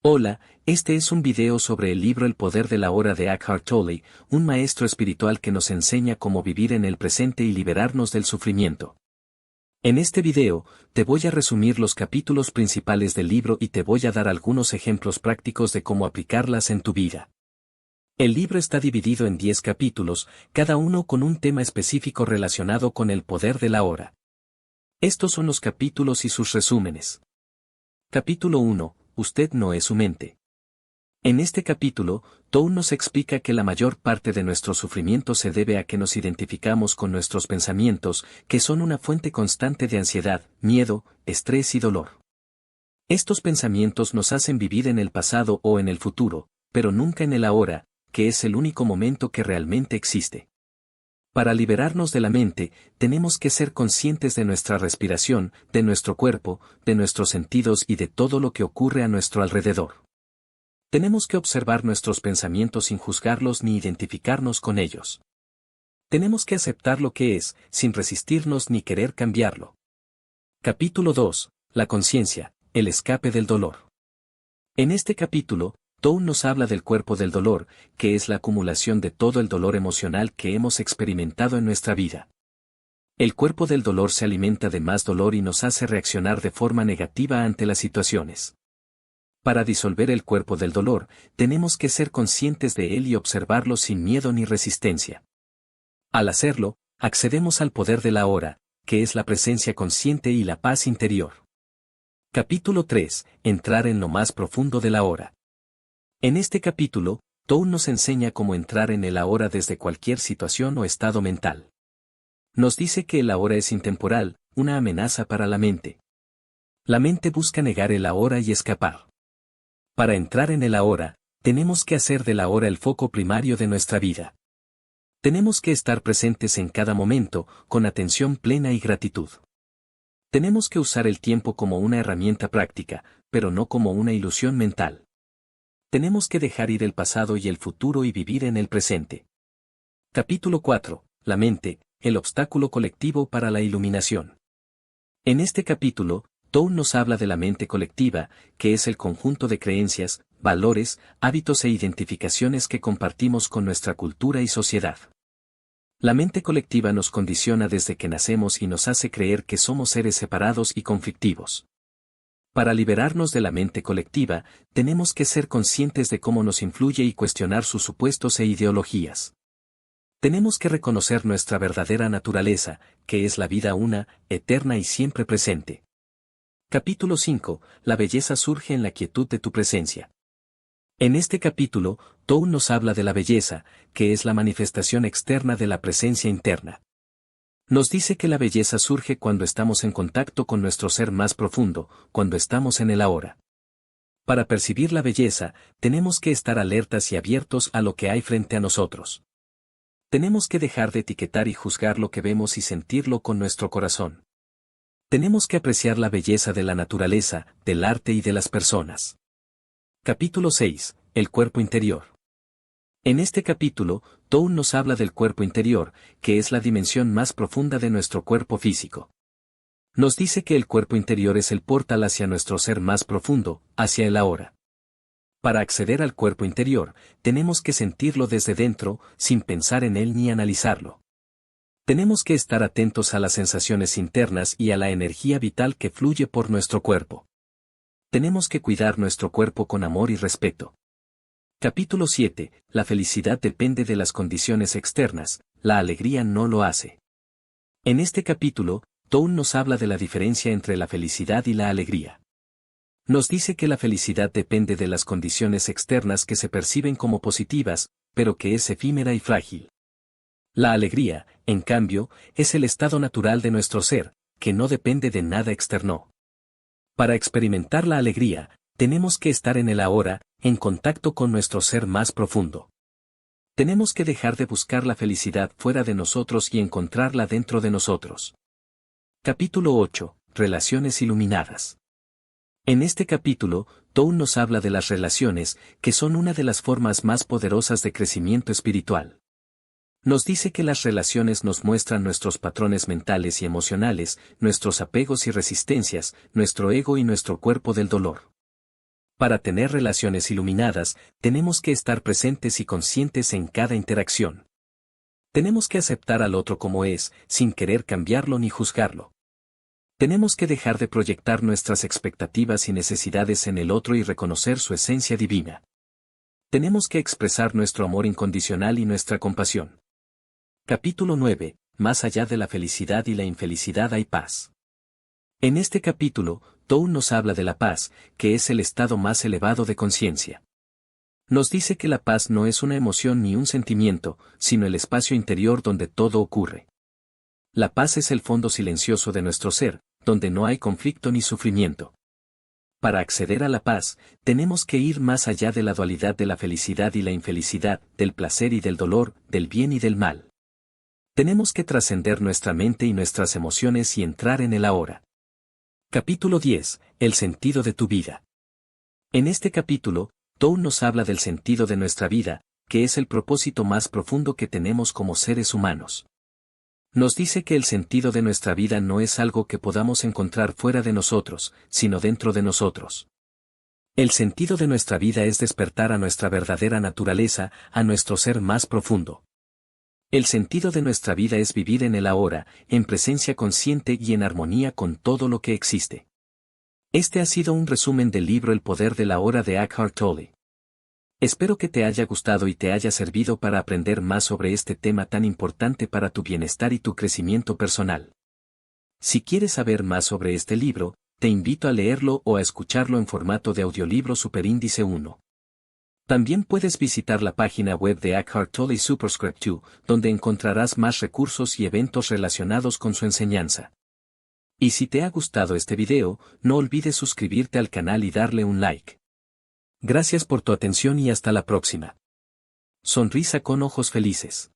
Hola, este es un video sobre el libro El poder de la hora de Eckhart Tolle, un maestro espiritual que nos enseña cómo vivir en el presente y liberarnos del sufrimiento. En este video, te voy a resumir los capítulos principales del libro y te voy a dar algunos ejemplos prácticos de cómo aplicarlas en tu vida. El libro está dividido en 10 capítulos, cada uno con un tema específico relacionado con el poder de la hora. Estos son los capítulos y sus resúmenes. Capítulo 1. Usted no es su mente. En este capítulo, Tolle nos explica que la mayor parte de nuestro sufrimiento se debe a que nos identificamos con nuestros pensamientos, que son una fuente constante de ansiedad, miedo, estrés y dolor. Estos pensamientos nos hacen vivir en el pasado o en el futuro, pero nunca en el ahora, que es el único momento que realmente existe. Para liberarnos de la mente, tenemos que ser conscientes de nuestra respiración, de nuestro cuerpo, de nuestros sentidos y de todo lo que ocurre a nuestro alrededor. Tenemos que observar nuestros pensamientos sin juzgarlos ni identificarnos con ellos. Tenemos que aceptar lo que es, sin resistirnos ni querer cambiarlo. Capítulo 2. La conciencia, el escape del dolor. En este capítulo, Tolle nos habla del cuerpo del dolor, que es la acumulación de todo el dolor emocional que hemos experimentado en nuestra vida. El cuerpo del dolor se alimenta de más dolor y nos hace reaccionar de forma negativa ante las situaciones. Para disolver el cuerpo del dolor, tenemos que ser conscientes de él y observarlo sin miedo ni resistencia. Al hacerlo, accedemos al poder de la hora, que es la presencia consciente y la paz interior. Capítulo 3. Entrar en lo más profundo de la hora. En este capítulo, Tolle nos enseña cómo entrar en el ahora desde cualquier situación o estado mental. Nos dice que el ahora es intemporal, una amenaza para la mente. La mente busca negar el ahora y escapar. Para entrar en el ahora, tenemos que hacer del ahora el foco primario de nuestra vida. Tenemos que estar presentes en cada momento, con atención plena y gratitud. Tenemos que usar el tiempo como una herramienta práctica, pero no como una ilusión mental. Tenemos que dejar ir el pasado y el futuro y vivir en el presente. Capítulo 4. La mente, el obstáculo colectivo para la iluminación. En este capítulo, Tolle nos habla de la mente colectiva, que es el conjunto de creencias, valores, hábitos e identificaciones que compartimos con nuestra cultura y sociedad. La mente colectiva nos condiciona desde que nacemos y nos hace creer que somos seres separados y conflictivos. Para liberarnos de la mente colectiva, tenemos que ser conscientes de cómo nos influye y cuestionar sus supuestos e ideologías. Tenemos que reconocer nuestra verdadera naturaleza, que es la vida una, eterna y siempre presente. Capítulo 5. La belleza surge en la quietud de tu presencia. En este capítulo, Tolle nos habla de la belleza, que es la manifestación externa de la presencia interna. Nos dice que la belleza surge cuando estamos en contacto con nuestro ser más profundo, cuando estamos en el ahora. Para percibir la belleza, tenemos que estar alertas y abiertos a lo que hay frente a nosotros. Tenemos que dejar de etiquetar y juzgar lo que vemos y sentirlo con nuestro corazón. Tenemos que apreciar la belleza de la naturaleza, del arte y de las personas. Capítulo 6. El cuerpo interior. En este capítulo, Tolle nos habla del cuerpo interior, que es la dimensión más profunda de nuestro cuerpo físico. Nos dice que el cuerpo interior es el portal hacia nuestro ser más profundo, hacia el ahora. Para acceder al cuerpo interior, tenemos que sentirlo desde dentro, sin pensar en él ni analizarlo. Tenemos que estar atentos a las sensaciones internas y a la energía vital que fluye por nuestro cuerpo. Tenemos que cuidar nuestro cuerpo con amor y respeto. Capítulo 7. La felicidad depende de las condiciones externas, la alegría no lo hace. En este capítulo, Tolle nos habla de la diferencia entre la felicidad y la alegría. Nos dice que la felicidad depende de las condiciones externas que se perciben como positivas, pero que es efímera y frágil. La alegría, en cambio, es el estado natural de nuestro ser, que no depende de nada externo. Para experimentar la alegría, tenemos que estar en el ahora, en contacto con nuestro ser más profundo. Tenemos que dejar de buscar la felicidad fuera de nosotros y encontrarla dentro de nosotros. Capítulo 8. Relaciones iluminadas. En este capítulo, Tolle nos habla de las relaciones, que son una de las formas más poderosas de crecimiento espiritual. Nos dice que las relaciones nos muestran nuestros patrones mentales y emocionales, nuestros apegos y resistencias, nuestro ego y nuestro cuerpo del dolor. Para tener relaciones iluminadas, tenemos que estar presentes y conscientes en cada interacción. Tenemos que aceptar al otro como es, sin querer cambiarlo ni juzgarlo. Tenemos que dejar de proyectar nuestras expectativas y necesidades en el otro y reconocer su esencia divina. Tenemos que expresar nuestro amor incondicional y nuestra compasión. Capítulo 9. Más allá de la felicidad y la infelicidad hay paz. En este capítulo, Tou nos habla de la paz, que es el estado más elevado de conciencia. Nos dice que la paz no es una emoción ni un sentimiento, sino el espacio interior donde todo ocurre. La paz es el fondo silencioso de nuestro ser, donde no hay conflicto ni sufrimiento. Para acceder a la paz, tenemos que ir más allá de la dualidad de la felicidad y la infelicidad, del placer y del dolor, del bien y del mal. Tenemos que trascender nuestra mente y nuestras emociones y entrar en el ahora. Capítulo 10. El sentido de tu vida. En este capítulo, Tou nos habla del sentido de nuestra vida, que es el propósito más profundo que tenemos como seres humanos. Nos dice que el sentido de nuestra vida no es algo que podamos encontrar fuera de nosotros, sino dentro de nosotros. El sentido de nuestra vida es despertar a nuestra verdadera naturaleza, a nuestro ser más profundo. El sentido de nuestra vida es vivir en el ahora, en presencia consciente y en armonía con todo lo que existe. Este ha sido un resumen del libro El poder de la hora de Eckhart Tolle. Espero que te haya gustado y te haya servido para aprender más sobre este tema tan importante para tu bienestar y tu crecimiento personal. Si quieres saber más sobre este libro, te invito a leerlo o a escucharlo en formato de audiolibro Superíndice 1. También puedes visitar la página web de Eckhart Tolle Superscript 2, donde encontrarás más recursos y eventos relacionados con su enseñanza. Y si te ha gustado este video, no olvides suscribirte al canal y darle un like. Gracias por tu atención y hasta la próxima. Sonrisa con ojos felices.